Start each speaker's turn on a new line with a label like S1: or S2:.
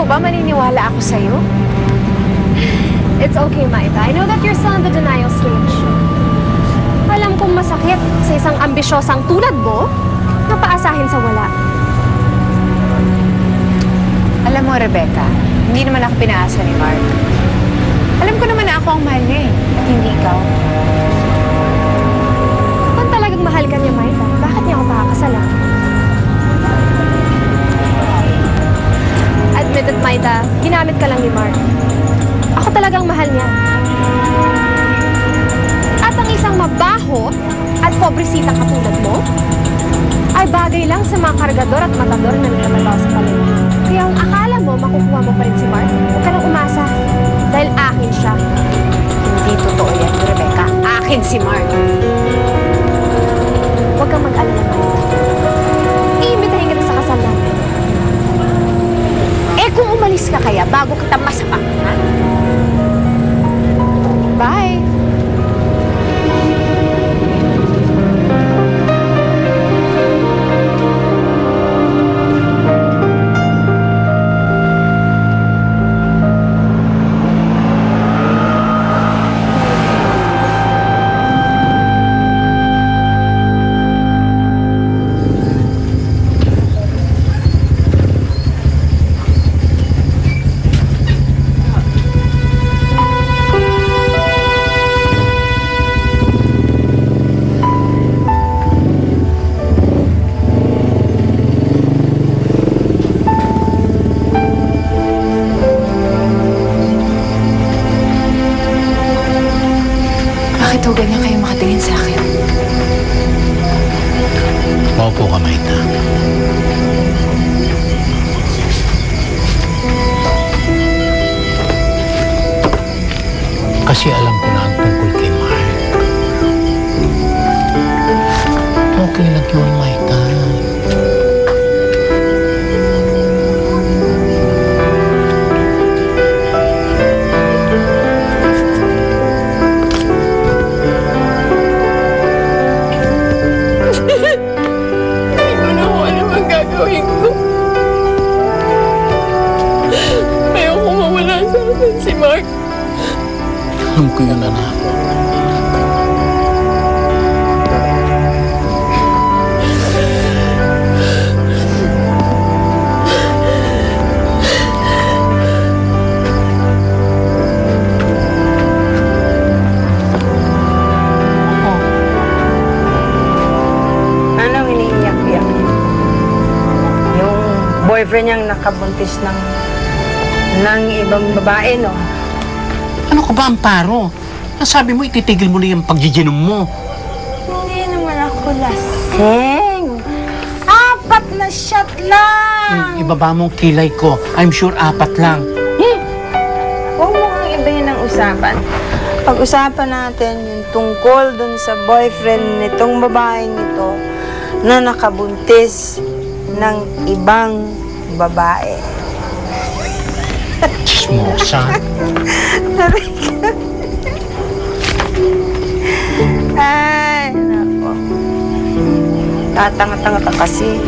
S1: ba maniniwala ako sa'yo? It's okay, Maita. I know that you're still in the denial stage. Alam kong masakit sa isang ambisyosang tulad mo na paasahin sa wala.
S2: Alam mo, Rebecca, hindi naman ako pinaasa ni Mark. Alam ko naman na ako ang mahal niya at hindi ikaw.
S1: Kung talagang mahal ka niya, Maita, bakit niya ako pakakasalan? Admit it, Maita, ginamit ka lang ni Mark. Ako talagang mahal niya. At ang isang mabaho at pobresitang katulad mo ay bagay lang sa mga kargador at matador na nilamalaw sa palengke. Kaya kung akala mo makukuha mo pa rin si Mark, huwag ka nang umasa. Dahil akin siya.
S2: Hindi totoo yan, Rebecca. Akin si Mark.
S1: Huwag kang mag-alala, Maita. Iimbitahin kita sa kasal namin.
S2: Eh kung umalis ka kaya bago kita masapak, ha?
S1: Bye!
S2: Bakit ho ganyan kayo makatingin sa akin?
S3: Maupo ka, Maita. Kasi alam ko na ang tungkol kay Mark. Okay lang yun, Maita.
S1: Ayoko mawala sa akin si Mark.
S3: Alam ko yun, anak.
S4: Anong iniiyak-iyak? Yung boyfriend niyang nakabuntis ng ibang babae, no?
S3: Ano ka ba, Amparo? Nasabi mo, ititigil mo na yung pagjijinom mo.
S4: Hindi naman ako lasing. 4 na shot lang.
S3: Ibaba mong kilay ko. I'm sure 4 lang.
S4: Huwag mo kang ibahin ang usapan. Pag-usapan natin yung tungkol dun sa boyfriend nitong babaeng ito na nakabuntis ng ibang babae.
S3: Chismosa.
S4: Ay, nako. Tatanga-tanga ka kasi.